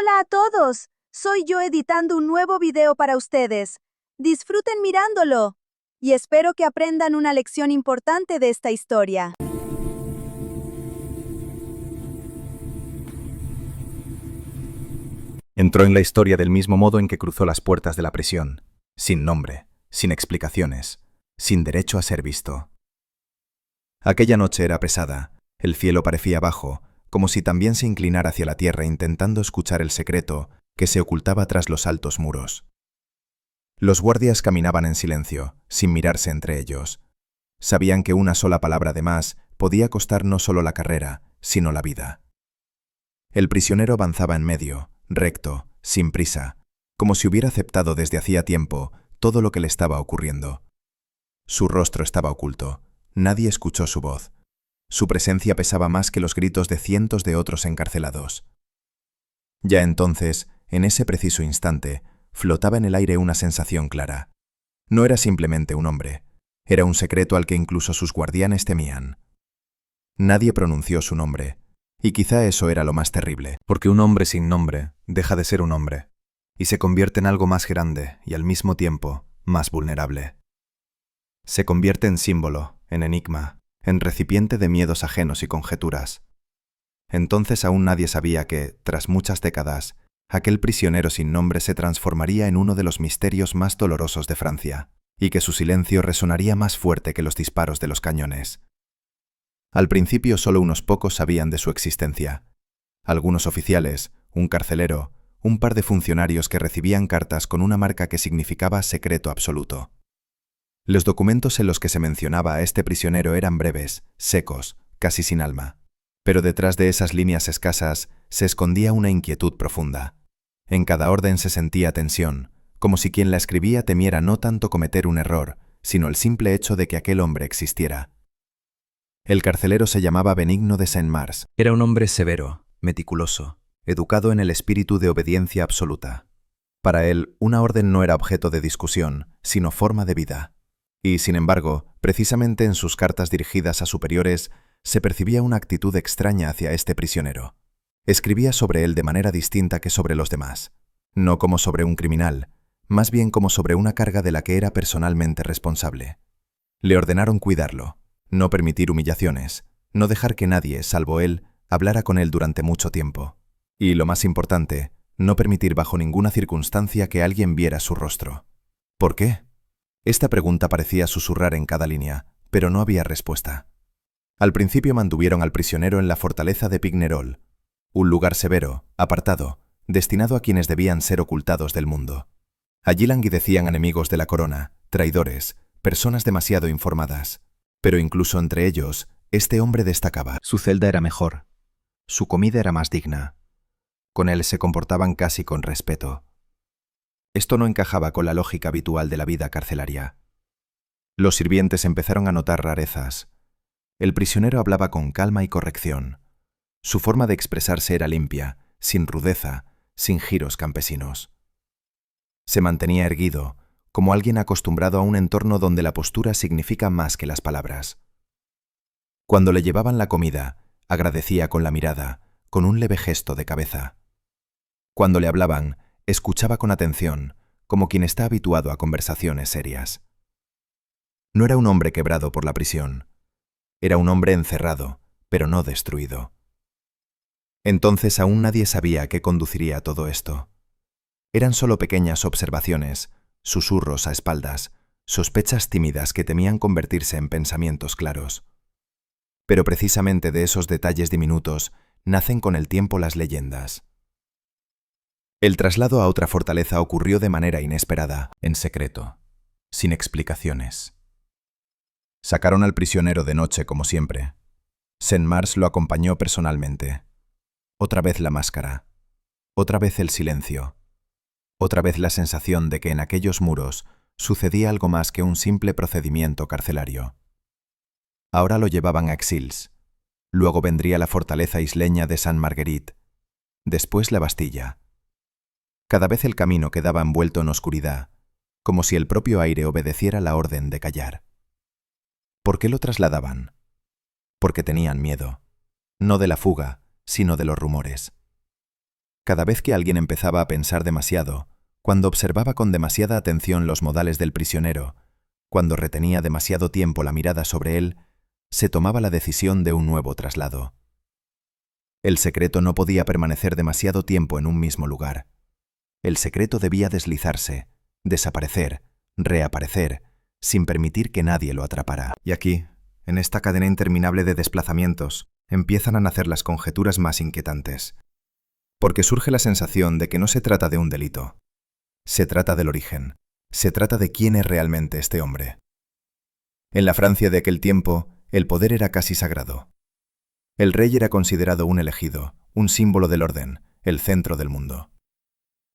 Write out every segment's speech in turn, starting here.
Hola a todos, soy yo editando un nuevo video para ustedes. Disfruten mirándolo y espero que aprendan una lección importante de esta historia. Entró en la historia del mismo modo en que cruzó las puertas de la prisión, sin nombre, sin explicaciones, sin derecho a ser visto. Aquella noche era pesada, el cielo parecía bajo, como si también se inclinara hacia la tierra intentando escuchar el secreto que se ocultaba tras los altos muros. Los guardias caminaban en silencio, sin mirarse entre ellos. Sabían que una sola palabra de más podía costar no solo la carrera, sino la vida. El prisionero avanzaba en medio, recto, sin prisa, como si hubiera aceptado desde hacía tiempo todo lo que le estaba ocurriendo. Su rostro estaba oculto, nadie escuchó su voz. Su presencia pesaba más que los gritos de cientos de otros encarcelados. Ya entonces, en ese preciso instante, flotaba en el aire una sensación clara. No era simplemente un hombre, era un secreto al que incluso sus guardianes temían. Nadie pronunció su nombre, y quizá eso era lo más terrible. Porque un hombre sin nombre deja de ser un hombre, y se convierte en algo más grande y al mismo tiempo más vulnerable. Se convierte en símbolo, en enigma, en recipiente de miedos ajenos y conjeturas. Entonces aún nadie sabía que, tras muchas décadas, aquel prisionero sin nombre se transformaría en uno de los misterios más dolorosos de Francia, y que su silencio resonaría más fuerte que los disparos de los cañones. Al principio solo unos pocos sabían de su existencia. Algunos oficiales, un carcelero, un par de funcionarios que recibían cartas con una marca que significaba secreto absoluto. Los documentos en los que se mencionaba a este prisionero eran breves, secos, casi sin alma. Pero detrás de esas líneas escasas se escondía una inquietud profunda. En cada orden se sentía tensión, como si quien la escribía temiera no tanto cometer un error, sino el simple hecho de que aquel hombre existiera. El carcelero se llamaba Benigno de Saint-Mars. Era un hombre severo, meticuloso, educado en el espíritu de obediencia absoluta. Para él, una orden no era objeto de discusión, sino forma de vida. Y, sin embargo, precisamente en sus cartas dirigidas a superiores, se percibía una actitud extraña hacia este prisionero. Escribía sobre él de manera distinta que sobre los demás, no como sobre un criminal, más bien como sobre una carga de la que era personalmente responsable. Le ordenaron cuidarlo, no permitir humillaciones, no dejar que nadie, salvo él, hablara con él durante mucho tiempo. Y, lo más importante, no permitir bajo ninguna circunstancia que alguien viera su rostro. ¿Por qué? Esta pregunta parecía susurrar en cada línea, pero no había respuesta. Al principio mantuvieron al prisionero en la fortaleza de Pignerol, un lugar severo, apartado, destinado a quienes debían ser ocultados del mundo. Allí languidecían enemigos de la corona, traidores, personas demasiado informadas. Pero incluso entre ellos, este hombre destacaba. Su celda era mejor. Su comida era más digna. Con él se comportaban casi con respeto. Esto no encajaba con la lógica habitual de la vida carcelaria. Los sirvientes empezaron a notar rarezas. El prisionero hablaba con calma y corrección. Su forma de expresarse era limpia, sin rudeza, sin giros campesinos. Se mantenía erguido, como alguien acostumbrado a un entorno donde la postura significa más que las palabras. Cuando le llevaban la comida, agradecía con la mirada, con un leve gesto de cabeza. Cuando le hablaban, escuchaba con atención, como quien está habituado a conversaciones serias. No era un hombre quebrado por la prisión. Era un hombre encerrado, pero no destruido. Entonces aún nadie sabía a qué conduciría todo esto. Eran solo pequeñas observaciones, susurros a espaldas, sospechas tímidas que temían convertirse en pensamientos claros. Pero precisamente de esos detalles diminutos nacen con el tiempo las leyendas. El traslado a otra fortaleza ocurrió de manera inesperada, en secreto, sin explicaciones. Sacaron al prisionero de noche como siempre. Saint-Mars lo acompañó personalmente. Otra vez la máscara, otra vez el silencio, otra vez la sensación de que en aquellos muros sucedía algo más que un simple procedimiento carcelario. Ahora lo llevaban a Axils, luego vendría la fortaleza isleña de Saint-Marguerite, después la Bastilla. Cada vez el camino quedaba envuelto en oscuridad, como si el propio aire obedeciera la orden de callar. ¿Por qué lo trasladaban? Porque tenían miedo, no de la fuga, sino de los rumores. Cada vez que alguien empezaba a pensar demasiado, cuando observaba con demasiada atención los modales del prisionero, cuando retenía demasiado tiempo la mirada sobre él, se tomaba la decisión de un nuevo traslado. El secreto no podía permanecer demasiado tiempo en un mismo lugar. El secreto debía deslizarse, desaparecer, reaparecer, sin permitir que nadie lo atrapara. Y aquí, en esta cadena interminable de desplazamientos, empiezan a nacer las conjeturas más inquietantes. Porque surge la sensación de que no se trata de un delito. Se trata del origen. Se trata de quién es realmente este hombre. En la Francia de aquel tiempo, el poder era casi sagrado. El rey era considerado un elegido, un símbolo del orden, el centro del mundo.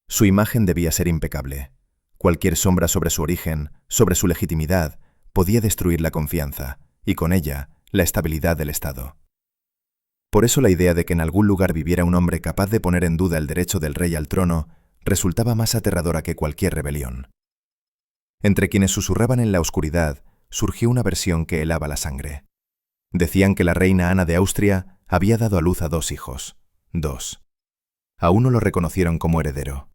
Su imagen debía ser impecable. Cualquier sombra sobre su origen, sobre su legitimidad, podía destruir la confianza, y con ella, la estabilidad del Estado. Por eso la idea de que en algún lugar viviera un hombre capaz de poner en duda el derecho del rey al trono resultaba más aterradora que cualquier rebelión. Entre quienes susurraban en la oscuridad, surgió una versión que helaba la sangre. Decían que la reina Ana de Austria había dado a luz a 2 hijos. 2. A uno lo reconocieron como heredero.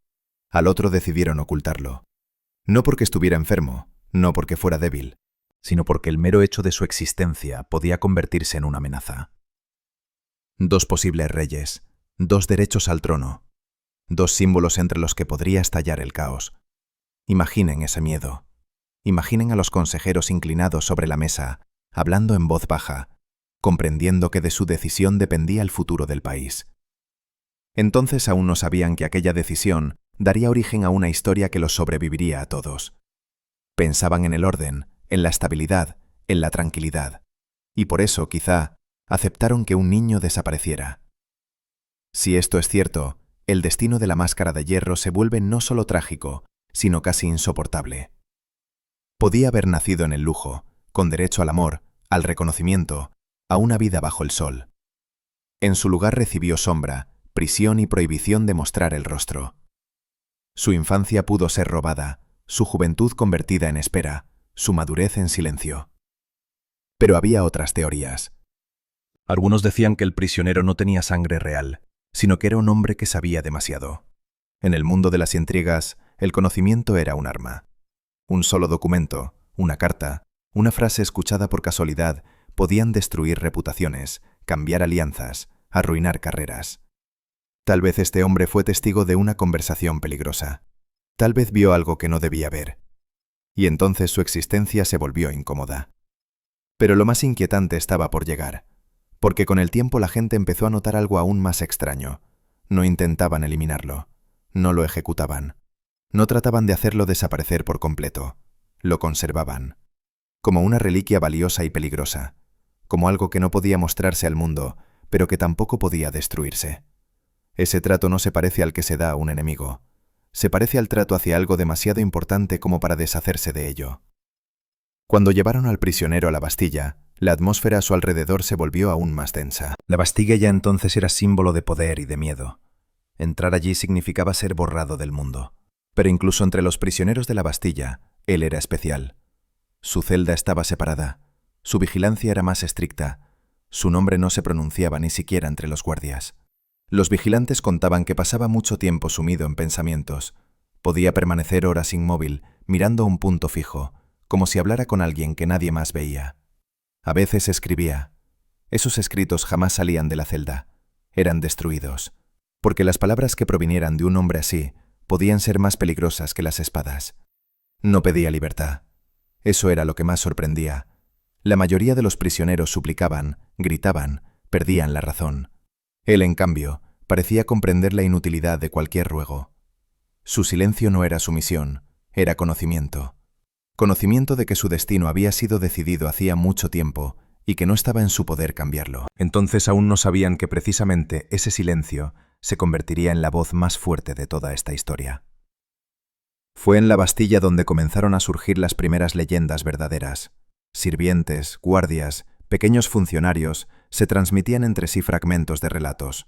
Al otro decidieron ocultarlo. No porque estuviera enfermo, no porque fuera débil, sino porque el mero hecho de su existencia podía convertirse en una amenaza. 2 posibles reyes, 2 derechos al trono, 2 símbolos entre los que podría estallar el caos. Imaginen ese miedo. Imaginen a los consejeros inclinados sobre la mesa, hablando en voz baja, comprendiendo que de su decisión dependía el futuro del país. Entonces aún no sabían que aquella decisión daría origen a una historia que los sobreviviría a todos. Pensaban en el orden, en la estabilidad, en la tranquilidad, y por eso, quizá, aceptaron que un niño desapareciera. Si esto es cierto, el destino de la máscara de hierro se vuelve no solo trágico, sino casi insoportable. Podía haber nacido en el lujo, con derecho al amor, al reconocimiento, a una vida bajo el sol. En su lugar recibió sombra, prisión y prohibición de mostrar el rostro. Su infancia pudo ser robada, su juventud convertida en espera, su madurez en silencio. Pero había otras teorías. Algunos decían que el prisionero no tenía sangre real, sino que era un hombre que sabía demasiado. En el mundo de las intrigas, el conocimiento era un arma. Un solo documento, una carta, una frase escuchada por casualidad podían destruir reputaciones, cambiar alianzas, arruinar carreras. Tal vez este hombre fue testigo de una conversación peligrosa. Tal vez vio algo que no debía ver. Y entonces su existencia se volvió incómoda. Pero lo más inquietante estaba por llegar, porque con el tiempo la gente empezó a notar algo aún más extraño. No intentaban eliminarlo, no lo ejecutaban, no trataban de hacerlo desaparecer por completo, lo conservaban, como una reliquia valiosa y peligrosa, como algo que no podía mostrarse al mundo, pero que tampoco podía destruirse. Ese trato no se parece al que se da a un enemigo, se parece al trato hacia algo demasiado importante como para deshacerse de ello. Cuando llevaron al prisionero a la Bastilla, la atmósfera a su alrededor se volvió aún más densa. La Bastilla ya entonces era símbolo de poder y de miedo. Entrar allí significaba ser borrado del mundo. Pero incluso entre los prisioneros de la Bastilla, él era especial. Su celda estaba separada, su vigilancia era más estricta, su nombre no se pronunciaba ni siquiera entre los guardias. Los vigilantes contaban que pasaba mucho tiempo sumido en pensamientos. Podía permanecer horas inmóvil, mirando un punto fijo, como si hablara con alguien que nadie más veía. A veces escribía. Esos escritos jamás salían de la celda. Eran destruidos, porque las palabras que provinieran de un hombre así podían ser más peligrosas que las espadas. No pedía libertad. Eso era lo que más sorprendía. La mayoría de los prisioneros suplicaban, gritaban, perdían la razón. Él, en cambio, parecía comprender la inutilidad de cualquier ruego. Su silencio no era sumisión, era conocimiento. Conocimiento de que su destino había sido decidido hacía mucho tiempo y que no estaba en su poder cambiarlo. Entonces aún no sabían que precisamente ese silencio se convertiría en la voz más fuerte de toda esta historia. Fue en la Bastilla donde comenzaron a surgir las primeras leyendas verdaderas. Sirvientes, guardias, pequeños funcionarios se transmitían entre sí fragmentos de relatos.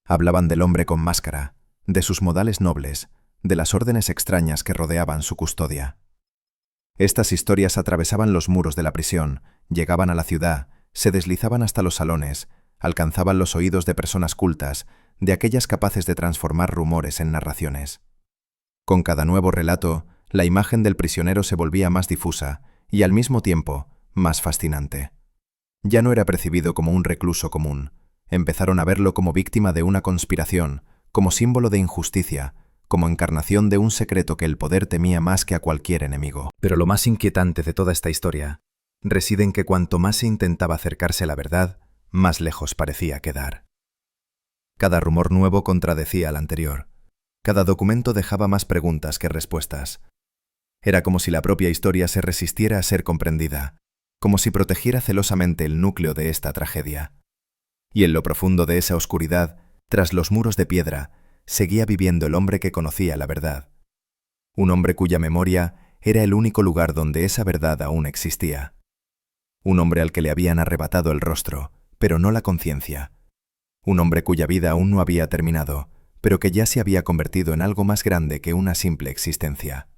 Hablaban del hombre con máscara, de sus modales nobles, de las órdenes extrañas que rodeaban su custodia. Estas historias atravesaban los muros de la prisión, llegaban a la ciudad, se deslizaban hasta los salones, alcanzaban los oídos de personas cultas, de aquellas capaces de transformar rumores en narraciones. Con cada nuevo relato, la imagen del prisionero se volvía más difusa y, al mismo tiempo, más fascinante. Ya no era percibido como un recluso común. Empezaron a verlo como víctima de una conspiración, como símbolo de injusticia, como encarnación de un secreto que el poder temía más que a cualquier enemigo. Pero lo más inquietante de toda esta historia reside en que cuanto más se intentaba acercarse a la verdad, más lejos parecía quedar. Cada rumor nuevo contradecía al anterior. Cada documento dejaba más preguntas que respuestas. Era como si la propia historia se resistiera a ser comprendida, como si protegiera celosamente el núcleo de esta tragedia. Y en lo profundo de esa oscuridad, tras los muros de piedra, seguía viviendo el hombre que conocía la verdad. Un hombre cuya memoria era el único lugar donde esa verdad aún existía. Un hombre al que le habían arrebatado el rostro, pero no la conciencia. Un hombre cuya vida aún no había terminado, pero que ya se había convertido en algo más grande que una simple existencia.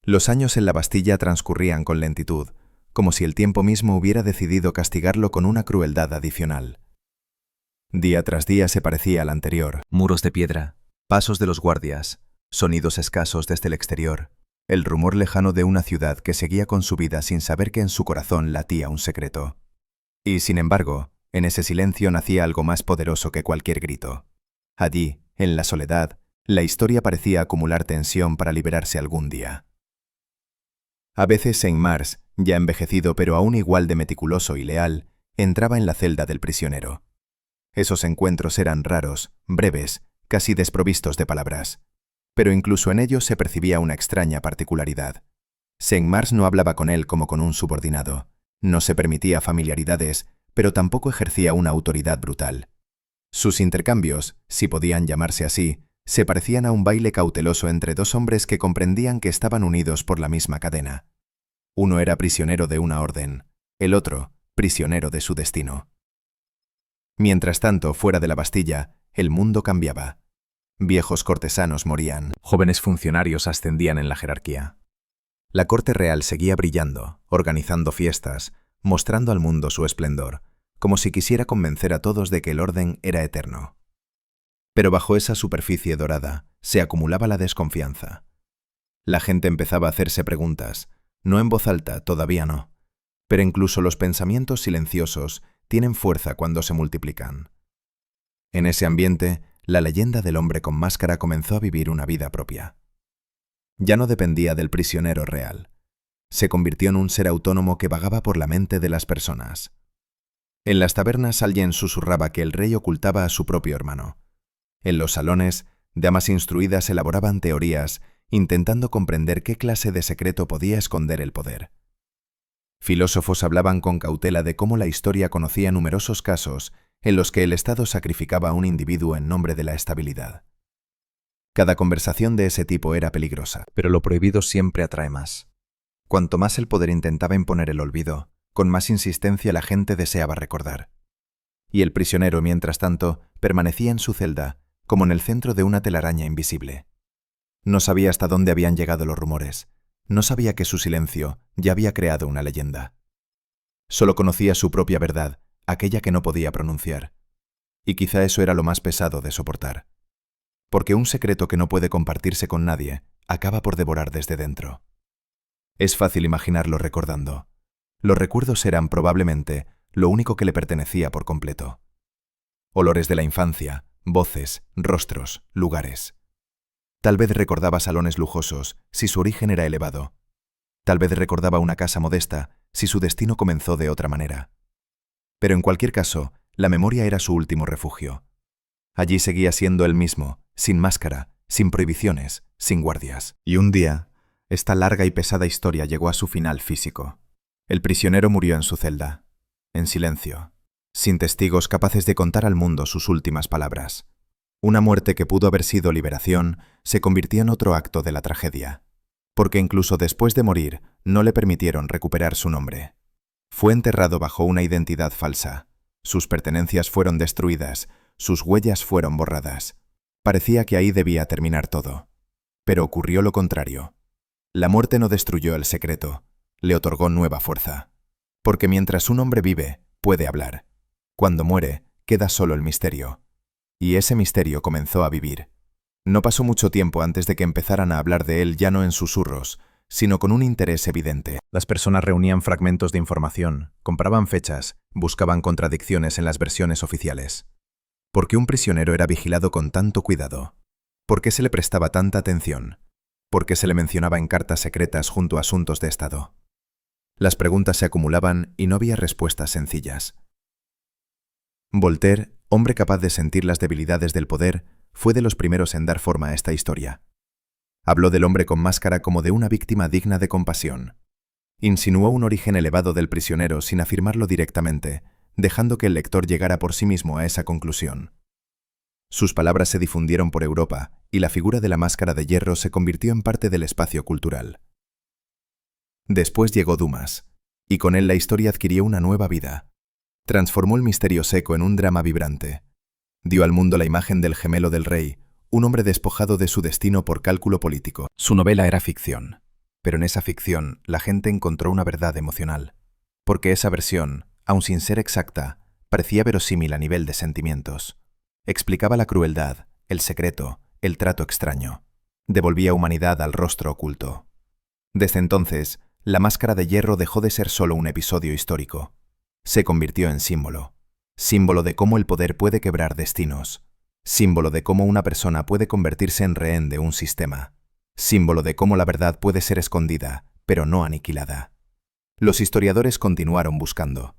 Los años en la Bastilla transcurrían con lentitud, como si el tiempo mismo hubiera decidido castigarlo con una crueldad adicional. Día tras día se parecía al anterior. Muros de piedra, pasos de los guardias, sonidos escasos desde el exterior, el rumor lejano de una ciudad que seguía con su vida sin saber que en su corazón latía un secreto. Y, sin embargo, en ese silencio nacía algo más poderoso que cualquier grito. Allí, en la soledad, la historia parecía acumular tensión para liberarse algún día. A veces Saint-Mars, ya envejecido pero aún igual de meticuloso y leal, entraba en la celda del prisionero. Esos encuentros eran raros, breves, casi desprovistos de palabras. Pero incluso en ellos se percibía una extraña particularidad. Saint-Mars no hablaba con él como con un subordinado. No se permitía familiaridades, pero tampoco ejercía una autoridad brutal. Sus intercambios, si podían llamarse así, se parecían a un baile cauteloso entre dos hombres que comprendían que estaban unidos por la misma cadena. Uno era prisionero de una orden, el otro, prisionero de su destino. Mientras tanto, fuera de la Bastilla, el mundo cambiaba. Viejos cortesanos morían. Jóvenes funcionarios ascendían en la jerarquía. La corte real seguía brillando, organizando fiestas, mostrando al mundo su esplendor, como si quisiera convencer a todos de que el orden era eterno. Pero bajo esa superficie dorada se acumulaba la desconfianza. La gente empezaba a hacerse preguntas, no en voz alta, todavía no, pero incluso los pensamientos silenciosos tienen fuerza cuando se multiplican. En ese ambiente, la leyenda del hombre con máscara comenzó a vivir una vida propia. Ya no dependía del prisionero real. Se convirtió en un ser autónomo que vagaba por la mente de las personas. En las tabernas alguien susurraba que el rey ocultaba a su propio hermano. En los salones, damas instruidas elaboraban teorías, intentando comprender qué clase de secreto podía esconder el poder. Filósofos hablaban con cautela de cómo la historia conocía numerosos casos en los que el Estado sacrificaba a un individuo en nombre de la estabilidad. Cada conversación de ese tipo era peligrosa. Pero lo prohibido siempre atrae más. Cuanto más el poder intentaba imponer el olvido, con más insistencia la gente deseaba recordar. Y el prisionero, mientras tanto, permanecía en su celda, como en el centro de una telaraña invisible. No sabía hasta dónde habían llegado los rumores. No sabía que su silencio ya había creado una leyenda. Solo conocía su propia verdad, aquella que no podía pronunciar. Y quizá eso era lo más pesado de soportar. Porque un secreto que no puede compartirse con nadie acaba por devorar desde dentro. Es fácil imaginarlo recordando. Los recuerdos eran probablemente lo único que le pertenecía por completo. Olores de la infancia, voces, rostros, lugares. Tal vez recordaba salones lujosos, si su origen era elevado. Tal vez recordaba una casa modesta, si su destino comenzó de otra manera. Pero en cualquier caso, la memoria era su último refugio. Allí seguía siendo él mismo, sin máscara, sin prohibiciones, sin guardias. Y un día, esta larga y pesada historia llegó a su final físico. El prisionero murió en su celda, en silencio, sin testigos capaces de contar al mundo sus últimas palabras. Una muerte que pudo haber sido liberación se convirtió en otro acto de la tragedia, porque incluso después de morir no le permitieron recuperar su nombre. Fue enterrado bajo una identidad falsa. Sus pertenencias fueron destruidas, sus huellas fueron borradas. Parecía que ahí debía terminar todo. Pero ocurrió lo contrario. La muerte no destruyó el secreto, le otorgó nueva fuerza. Porque mientras un hombre vive, puede hablar. Cuando muere, queda solo el misterio. Y ese misterio comenzó a vivir. No pasó mucho tiempo antes de que empezaran a hablar de él ya no en susurros, sino con un interés evidente. Las personas reunían fragmentos de información, compraban fechas, buscaban contradicciones en las versiones oficiales. ¿Por qué un prisionero era vigilado con tanto cuidado? ¿Por qué se le prestaba tanta atención? ¿Por qué se le mencionaba en cartas secretas junto a asuntos de Estado? Las preguntas se acumulaban y no había respuestas sencillas. Voltaire, hombre capaz de sentir las debilidades del poder, fue de los primeros en dar forma a esta historia. Habló del hombre con máscara como de una víctima digna de compasión. Insinuó un origen elevado del prisionero sin afirmarlo directamente, dejando que el lector llegara por sí mismo a esa conclusión. Sus palabras se difundieron por Europa y la figura de la máscara de hierro se convirtió en parte del espacio cultural. Después llegó Dumas, y con él la historia adquirió una nueva vida. Transformó el misterio seco en un drama vibrante. Dio al mundo la imagen del gemelo del rey, un hombre despojado de su destino por cálculo político. Su novela era ficción, pero en esa ficción la gente encontró una verdad emocional, porque esa versión, aun sin ser exacta, parecía verosímil a nivel de sentimientos. Explicaba la crueldad, el secreto, el trato extraño. Devolvía humanidad al rostro oculto. Desde entonces, la máscara de hierro dejó de ser solo un episodio histórico. Se convirtió en símbolo. Símbolo de cómo el poder puede quebrar destinos. Símbolo de cómo una persona puede convertirse en rehén de un sistema. Símbolo de cómo la verdad puede ser escondida, pero no aniquilada. Los historiadores continuaron buscando.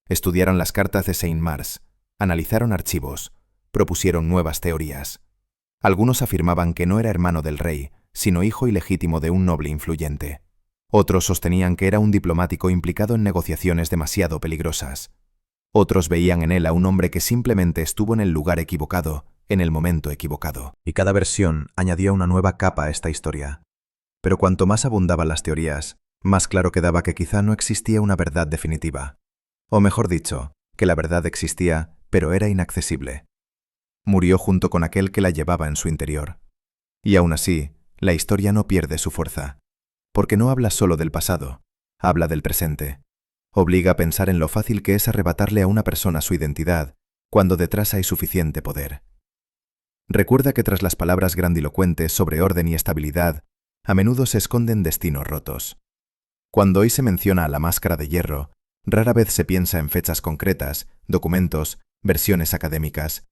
Estudiaron las cartas de Saint-Mars, analizaron archivos, propusieron nuevas teorías. Algunos afirmaban que no era hermano del rey, sino hijo ilegítimo de un noble influyente. Otros sostenían que era un diplomático implicado en negociaciones demasiado peligrosas. Otros veían en él a un hombre que simplemente estuvo en el lugar equivocado, en el momento equivocado. Y cada versión añadía una nueva capa a esta historia. Pero cuanto más abundaban las teorías, más claro quedaba que quizá no existía una verdad definitiva. O mejor dicho, que la verdad existía, pero era inaccesible. Murió junto con aquel que la llevaba en su interior. Y aún así, la historia no pierde su fuerza. Porque no habla solo del pasado, habla del presente. Obliga a pensar en lo fácil que es arrebatarle a una persona su identidad, cuando detrás hay suficiente poder. Recuerda que tras las palabras grandilocuentes sobre orden y estabilidad, a menudo se esconden destinos rotos. Cuando hoy se menciona a la máscara de hierro, rara vez se piensa en fechas concretas, documentos, versiones académicas.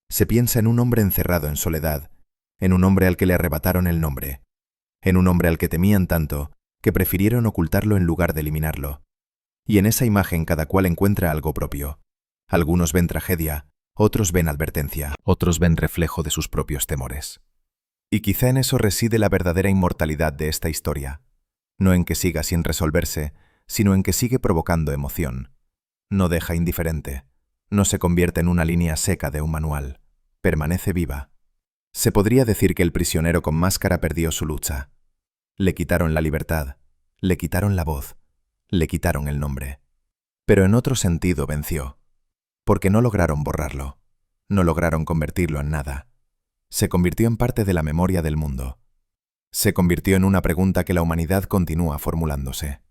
Se piensa en un hombre encerrado en soledad, en un hombre al que le arrebataron el nombre, en un hombre al que temían tanto que prefirieron ocultarlo en lugar de eliminarlo. Y en esa imagen cada cual encuentra algo propio. Algunos ven tragedia, otros ven advertencia, otros ven reflejo de sus propios temores. Y quizá en eso reside la verdadera inmortalidad de esta historia. No en que siga sin resolverse, sino en que sigue provocando emoción. No deja indiferente. No se convierte en una línea seca de un manual. Permanece viva. Se podría decir que el prisionero con máscara perdió su lucha. Le quitaron la libertad, le quitaron la voz, le quitaron el nombre. Pero en otro sentido venció. Porque no lograron borrarlo. No lograron convertirlo en nada. Se convirtió en parte de la memoria del mundo. Se convirtió en una pregunta que la humanidad continúa formulándose.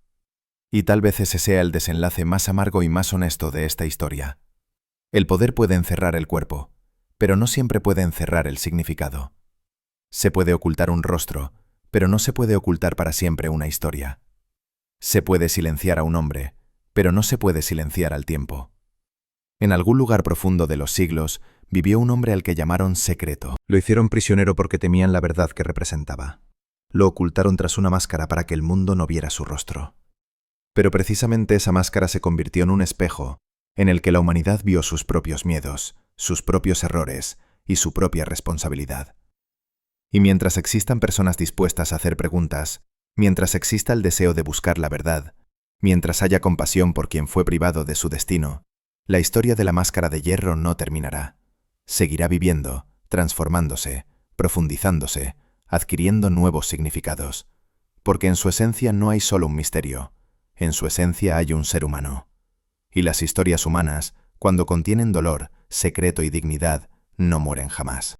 Y tal vez ese sea el desenlace más amargo y más honesto de esta historia. El poder puede encerrar el cuerpo, pero no siempre puede encerrar el significado. Se puede ocultar un rostro, pero no se puede ocultar para siempre una historia. Se puede silenciar a un hombre, pero no se puede silenciar al tiempo. En algún lugar profundo de los siglos vivió un hombre al que llamaron secreto. Lo hicieron prisionero porque temían la verdad que representaba. Lo ocultaron tras una máscara para que el mundo no viera su rostro. Pero precisamente esa máscara se convirtió en un espejo en el que la humanidad vio sus propios miedos, sus propios errores y su propia responsabilidad. Y mientras existan personas dispuestas a hacer preguntas, mientras exista el deseo de buscar la verdad, mientras haya compasión por quien fue privado de su destino, la historia de la máscara de hierro no terminará. Seguirá viviendo, transformándose, profundizándose, adquiriendo nuevos significados. Porque en su esencia no hay solo un misterio, en su esencia hay un ser humano. Y las historias humanas, cuando contienen dolor, secreto y dignidad, no mueren jamás.